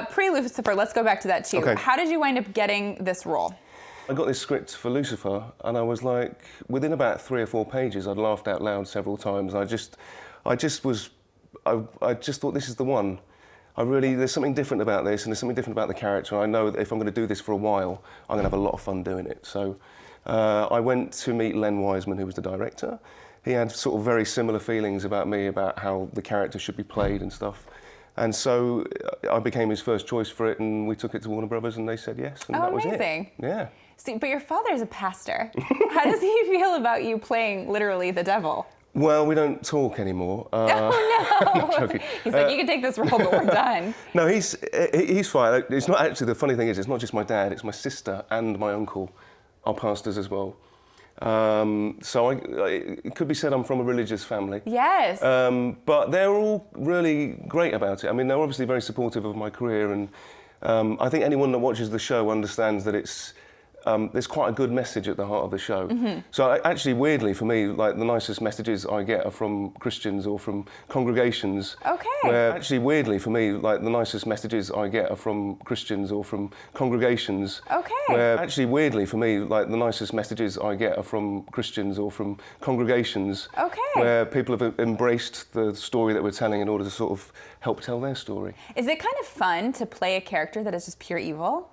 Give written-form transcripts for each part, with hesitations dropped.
Pre-Lucifer, let's go back to that too. Okay. How did you wind up getting this role? I got this script for Lucifer, and I was like, within about 3 or 4 pages, I'd laughed out loud several times. I just thought, this is the one. There's something different about this, and there's something different about the character. And I know that if I'm going to do this for a while, I'm going to have a lot of fun doing it. So I went to meet Len Wiseman, who was the director. He had sort of very similar feelings about me, about how the character should be played and stuff. And so I became his first choice for it, and we took it to Warner Brothers, and they said yes, and that was it. Amazing. Yeah. See, but your father's a pastor. How does he feel about you playing literally the devil? Well, we don't talk anymore. Oh no! I'm joking. He's like, you can take this role, but we're done. No, he's fine. It's not actually, the funny thing is, it's not just my dad, it's my sister and my uncle are pastors as well. So it could be said I'm from a religious family. Yes. But they're all really great about it. I mean, they're obviously very supportive of my career, and I think anyone that watches the show understands that there's quite a good message at the heart of the show. Mm-hmm. So actually, weirdly for me, like the nicest messages I get are from Christians or from congregations. Okay. Actually, weirdly for me, like the nicest messages I get are from Christians or from congregations. Okay. Actually, weirdly for me, like the nicest messages I get are from Christians or from congregations. Okay. Where people have embraced the story that we're telling in order to sort of help tell their story. Is it kind of fun to play a character that is just pure evil?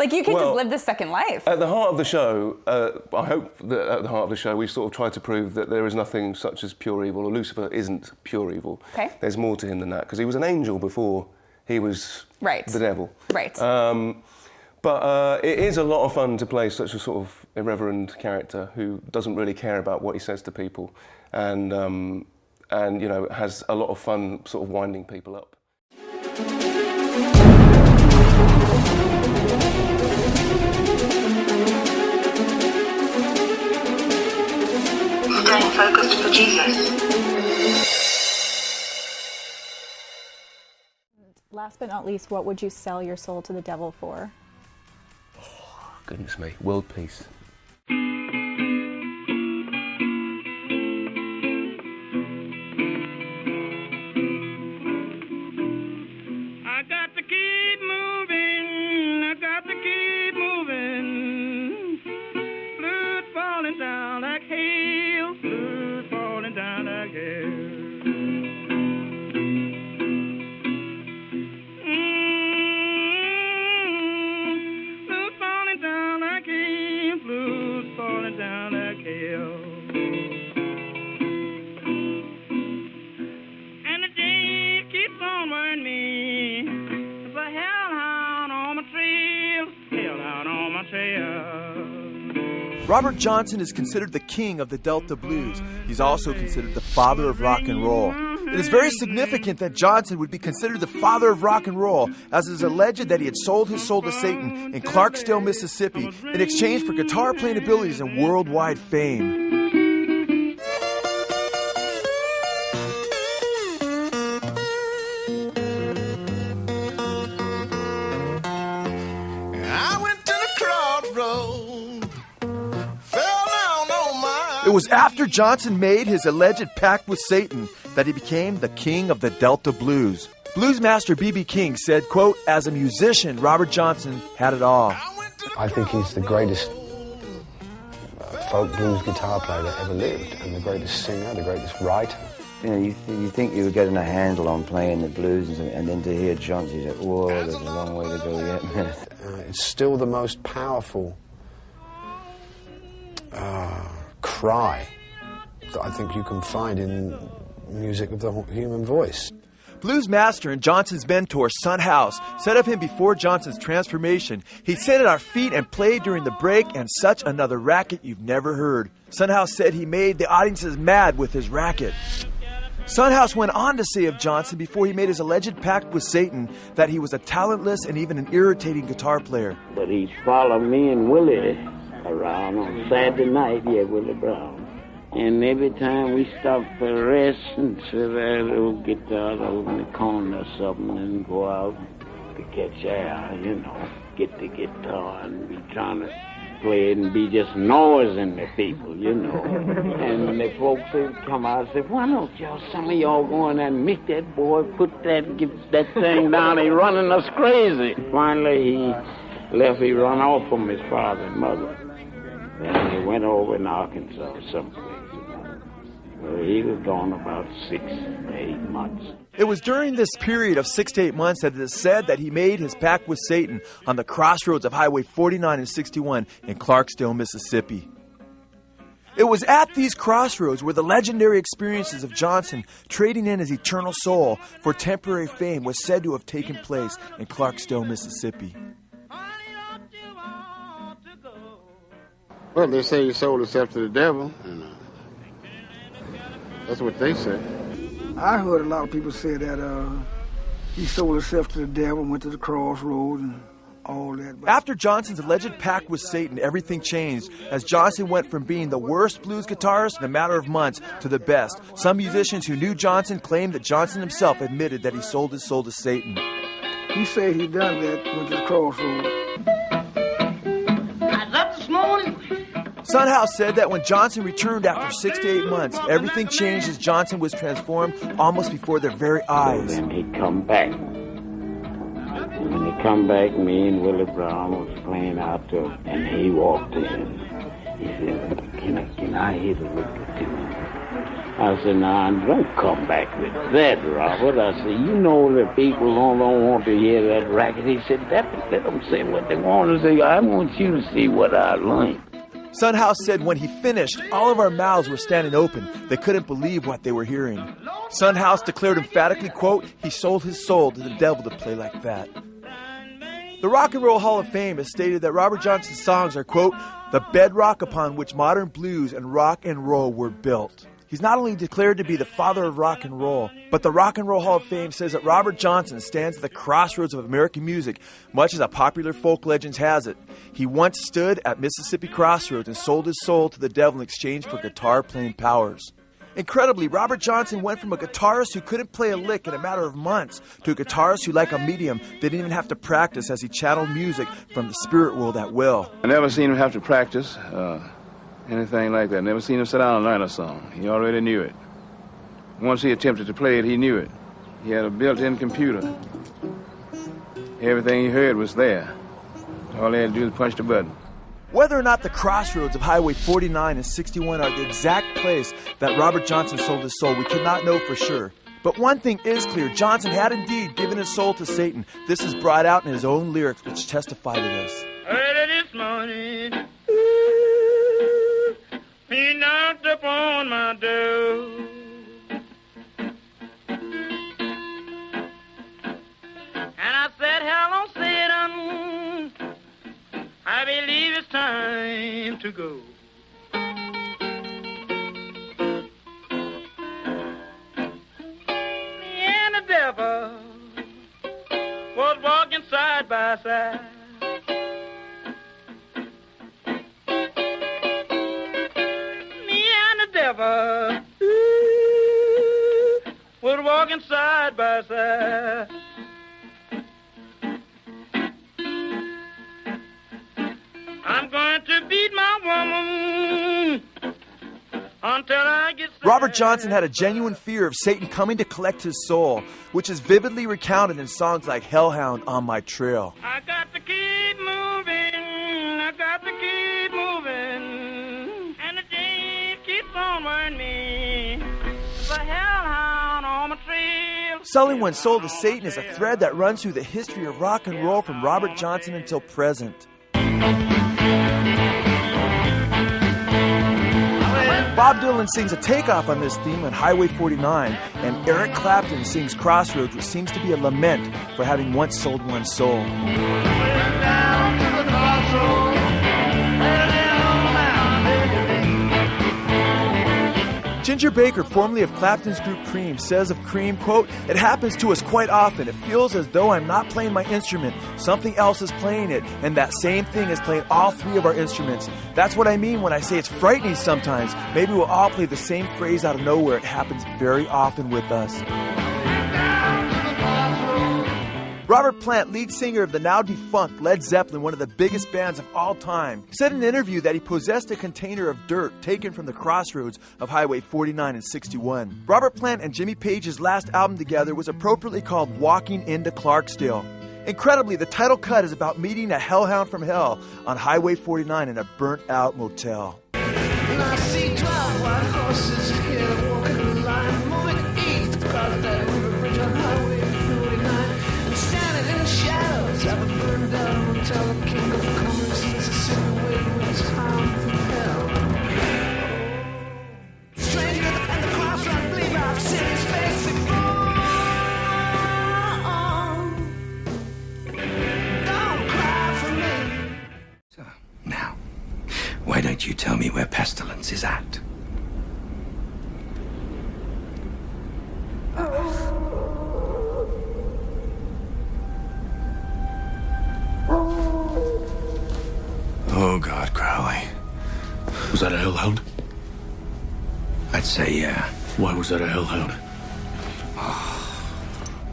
Like you can just live this second life. At the heart of the show, I hope that at the heart of the show we sort of try to prove that there is nothing such as pure evil, or Lucifer isn't pure evil. Okay. There's more to him than that, because he was an angel before he was the devil. Right. But it is a lot of fun to play such a sort of irreverent character who doesn't really care about what he says to people, and you know, has a lot of fun sort of winding people up. Staying focused for Jesus. Last but not least, what would you sell your soul to the devil for? Oh, goodness me, world peace. Robert Johnson is considered the king of the Delta blues. He's also considered the father of rock and roll. It is very significant that Johnson would be considered the father of rock and roll, as it is alleged that he had sold his soul to Satan in Clarksdale, Mississippi, in exchange for guitar playing abilities and worldwide fame. It was after Johnson made his alleged pact with Satan that he became the king of the Delta blues. Blues master B.B. King said, quote, "As a musician, Robert Johnson had it all." I think he's the greatest folk blues guitar player that ever lived, and the greatest singer, the greatest writer. You know, you think you were getting a handle on playing the blues, and then to hear Johnson, you say, whoa, there's a long way to go yet. It's still the most powerful cry that I think you can find in music of the human voice. Blues master and Johnson's mentor, Son House, said of him before Johnson's transformation, "He'd sit at our feet and played during the break, and such another racket you've never heard." Son House said he made the audiences mad with his racket. Son House went on to say of Johnson before he made his alleged pact with Satan that he was a talentless and even an irritating guitar player. But he followed me and Willie around on Saturday night, Willie Brown. And every time we stopped for rest and sit there, little guitar over in the corner or something, and go out to catch air, get the guitar and be trying to play it and be just noising the people, you know. And the folks would come out and say, why don't y'all, some of y'all go in there and make that boy get that thing down, he running us crazy. Finally he left, he run off from his father and mother. Then he went over in Arkansas someplace. Well, he was gone about 6 to 8 months. It was during this period of 6 to 8 months that it is said that he made his pact with Satan on the crossroads of Highway 49 and 61 in Clarksdale, Mississippi. It was at these crossroads where the legendary experiences of Johnson trading in his eternal soul for temporary fame was said to have taken place in Clarksdale, Mississippi. Well, they say he sold himself to the devil, and that's what they say. I heard a lot of people say that he sold himself to the devil, went to the crossroads and all that. After Johnson's alleged pact with Satan, everything changed as Johnson went from being the worst blues guitarist in a matter of months to the best. Some musicians who knew Johnson claimed that Johnson himself admitted that he sold his soul to Satan. He said he done that, went to the crossroads. I was up this morning. Sunhouse said that when Johnson returned after 6 to 8 months, everything changed as Johnson was transformed almost before their very eyes. And he come back. When he come back, me and Willie Brown was playing out there, and he walked in. He said, can I hear the record too? I said, nah, don't come back with that, Robert. I said, you know the people don't want to hear that racket. He said, let them say what they want to say. I want you to see what I learned. Sunhouse said when he finished, all of our mouths were standing open. They couldn't believe what they were hearing. Sunhouse declared emphatically, quote, he sold his soul to the devil to play like that. The Rock and Roll Hall of Fame has stated that Robert Johnson's songs are, quote, the bedrock upon which modern blues and rock and roll were built. He's not only declared to be the father of rock and roll, but the Rock and Roll Hall of Fame says that Robert Johnson stands at the crossroads of American music, much as a popular folk legend has it. He once stood at Mississippi Crossroads and sold his soul to the devil in exchange for guitar-playing powers. Incredibly, Robert Johnson went from a guitarist who couldn't play a lick in a matter of months to a guitarist who, like a medium, didn't even have to practice as he channeled music from the spirit world at will. I never seen him have to practice anything like that. Never seen him sit down and learn a song. He already knew it. Once he attempted to play it, he knew it. He had a built-in computer. Everything he heard was there. All he had to do was punch the button. Whether or not the crossroads of Highway 49 and 61 are the exact place that Robert Johnson sold his soul, we cannot know for sure. But one thing is clear, Johnson had indeed given his soul to Satan. This is brought out in his own lyrics, which testify to this. Early this morning, ooh, he knocked upon my door. And I said, hello, Satan, I believe it's time to go. Me and the devil was walking side by side. Me and the devil was walking side by side. I'm going to beat my woman until I get sad. Robert Johnson had a genuine fear of Satan coming to collect his soul, which is vividly recounted in songs like Hellhound, On My Trail. I got to keep moving, I got to keep moving, and the chain keeps on wearing me. The hellhound on my trail. Selling one's soul to Satan is a thread that runs through the history of rock and roll from Robert Johnson until present. Bob Dylan sings a takeoff on this theme on Highway 49, and Eric Clapton sings Crossroads, which seems to be a lament for having once sold one's soul. Ginger Baker, formerly of Clapton's group Cream, says of Cream, quote, it happens to us quite often. It feels as though I'm not playing my instrument. Something else is playing it, and that same thing is playing all three of our instruments. That's what I mean when I say it's frightening sometimes. Maybe we'll all play the same phrase out of nowhere. It happens very often with us. Robert Plant, lead singer of the now defunct Led Zeppelin, one of the biggest bands of all time, said in an interview that he possessed a container of dirt taken from the crossroads of Highway 49 and 61. Robert Plant and Jimmy Page's last album together was appropriately called Walking into Clarksdale. Incredibly, the title cut is about meeting a hellhound from hell on Highway 49 in a burnt-out motel. And I see 12 white horses here walking the line, moving east across that river bridge on Highway 49. And standing in the shadows of a burned down motel, the king of commerce, Mississippi, waiting with his hound from hell. Stranger at the crossroads, believe I've seen his face before. Don't cry for me. So, now, why don't you tell me where Pestilence is at? Oh, God, Crowley. Was that a hellhound? I'd say yeah. Why was that a hellhound?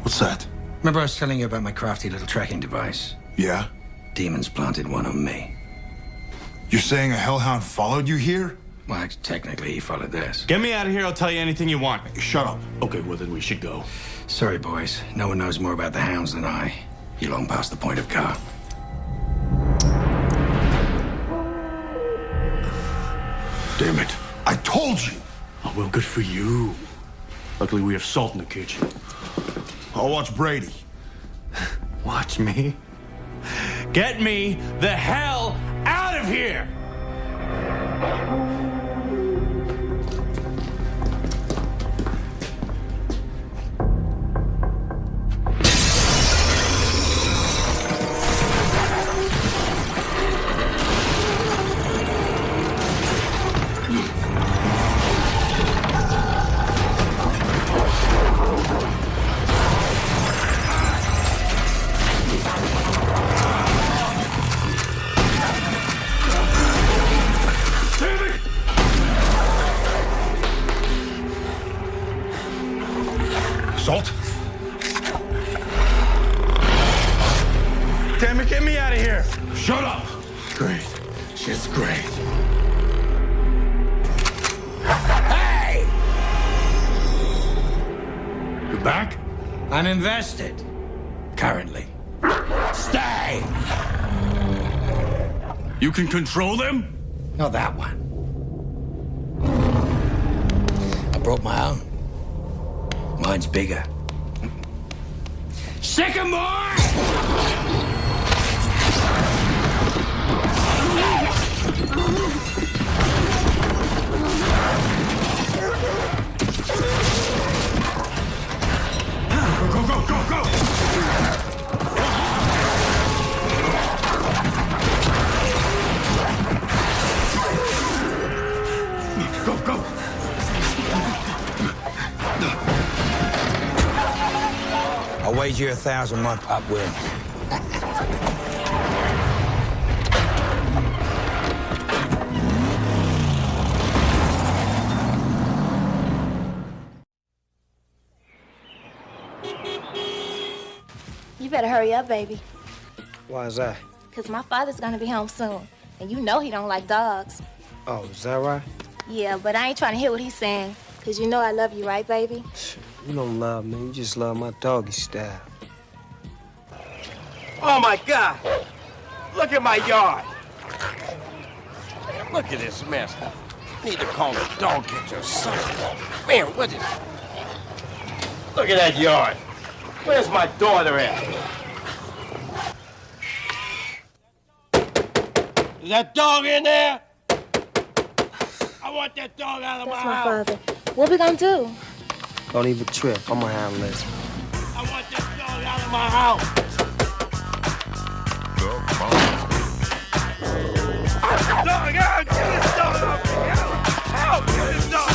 What's that? Remember I was telling you about my crafty little tracking device? Yeah? Demons planted one on me. You're saying a hellhound followed you here? Well, technically, he followed this. Get me out of here, I'll tell you anything you want. Shut up. Okay, well then we should go. Sorry, boys. No one knows more about the hounds than I. You're long past the point of car. Damn it. I told you. Oh, well, good for you. Luckily, we have salt in the kitchen. I'll watch Brady. Watch me? Get me the hell out of here! Salt? Damn it, get me out of here! Shut up! Great. Shit's great. Hey! You're back? I'm invested. Currently. Stay! You can control them? Not that one. I brought my own. Mine's bigger. Sycamore! Go, go, go, go! Go, go! I'll wager 1,000 my pup wins. You better hurry up, baby. Why is that? Because my father's going to be home soon. And you know he don't like dogs. Oh, is that right? Yeah, but I ain't trying to hear what he's saying. Because you know I love you, right, baby? You don't love me. You just love my doggy style. Oh, my God. Look at my yard. Look at this mess. Need to call the dog catcher or something. Man, what is... Look at that yard. Where's my daughter at? Is that dog in there? I want that dog out of my house. Father. What we gonna do? Don't even trip. I'm gonna handle this. I want that dog out of my house. Dog out! Get this dog out! Help! Get this dog!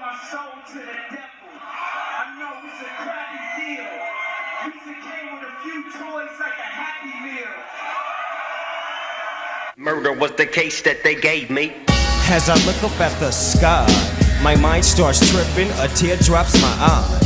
my soul to the devil. I know it's a crappy deal. Used to came with a few toys like a Happy Meal. Murder was the case that they gave me. As I look up at the sky, my mind starts tripping, a tear drops my eye.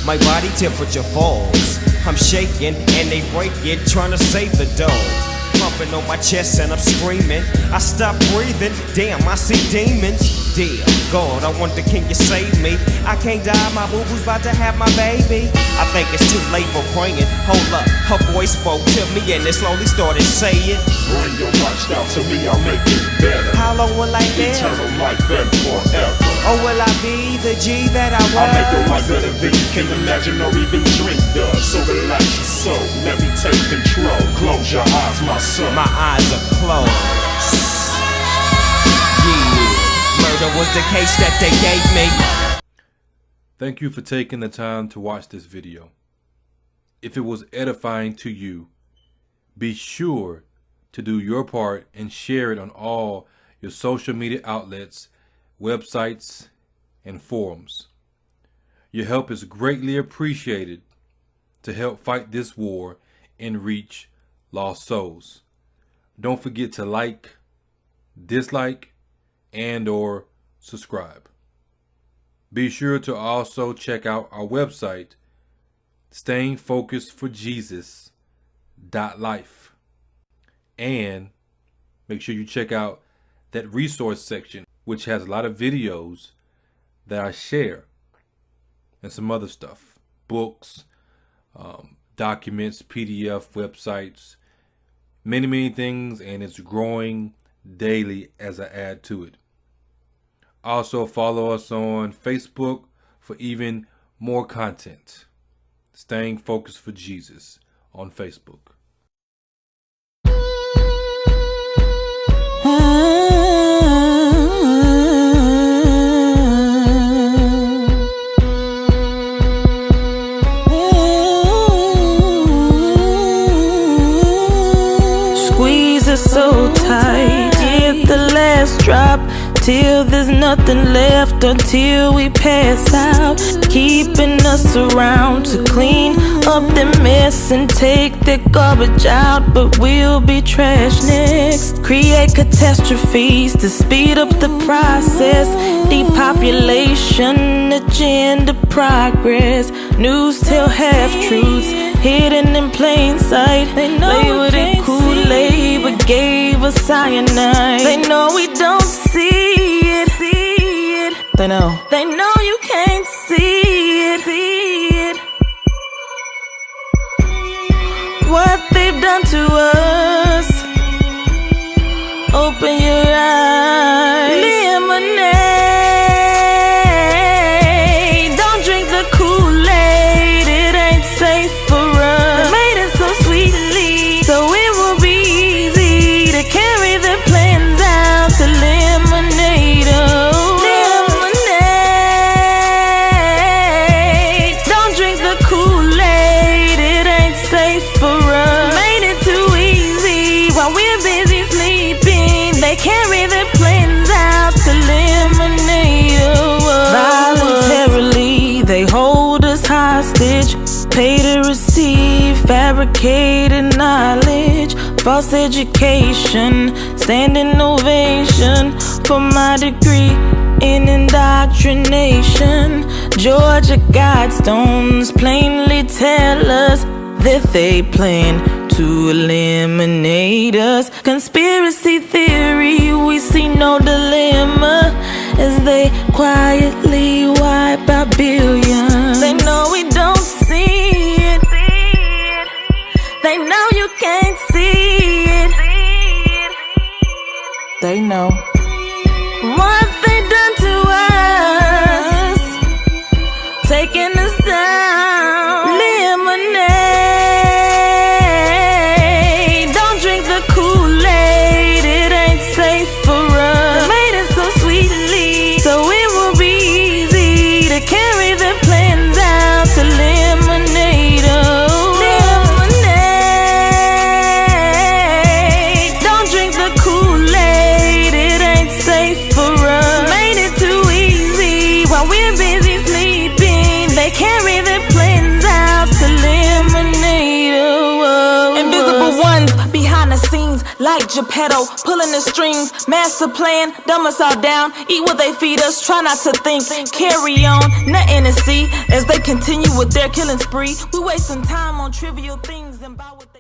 My body temperature falls, I'm shaking and they break it, trying to save the dough. Pumping on my chest and I'm screaming, I stop breathing, damn I see demons. Dear God, I wonder can you save me? I can't die, my boo-boo's about to have my baby. I think it's too late for praying, hold up, her voice spoke to me and it slowly started saying, bring your lifestyle to me, I'll make it better. How long will I live? Eternal life and forever. Or will I be the G that I was? I'll make your life better than you can imagine or even dream of. So relax your soul, let me take control. Close your eyes, my son. My eyes are closed. Yeah, murder was the case that they gave me. Thank you for taking the time to watch this video. If it was edifying to you, be sure to do your part and share it on all your social media outlets, websites, and forums. Your help is greatly appreciated to help fight this war and reach lost souls. Don't forget to like, dislike, and or subscribe. Be sure to also check out our website, stayingfocusedforjesus.life. And make sure you check out that resource section, which has a lot of videos that I share and some other stuff. Books, documents, PDF, websites, many things, and it's growing daily as I add to it. Also follow us on Facebook for even more content. Staying Focused for Jesus on Facebook. Squeeze it so tight, get the last drop, till there's nothing left, until we pass out. Keeping us around to clean up the mess and take the garbage out, but we'll be trash next. Create catastrophes to speed up the process. Depopulation, agenda progress. News tell half-truths, hidden in plain sight. They know with it Kool-Aid, but gave us cyanide. They know we don't see it. They know you can't see it. What they've done to us. Open your eyes. Lemonade. Don't drink the Kool-Aid. It ain't safe for us. They made it so sweetly, so it will be easy to carry their plans out to lemonade. Lemonade. Don't drink the Kool-Aid. It ain't safe for us. Made it too easy while we're busy sleeping. They carry their plans out to lemonade. Voluntarily, they hold us hostage. Pay to receive fabricated knowledge. False education, standing ovation for my degree in indoctrination. Georgia Guidestones plainly tell us that they plan to eliminate us. Conspiracy theory, we see no dilemma as they quietly wipe out billions. They know we don't see it. They know you can't see it. They know what they done to us, taking us down. Lemonade. Don't drink the Kool-Aid. It ain't safe for us. They made it so sweetly, so it will be easy to carry their plans out to lemonade. Lemonade. Don't drink the Kool-Aid. It ain't safe for us. Made it too easy while we're like Geppetto, pulling the strings, master plan, dumb us all down, eat what they feed us, try not to think, carry on, nothing to see, as they continue with their killing spree. We wasting time on trivial things and bow with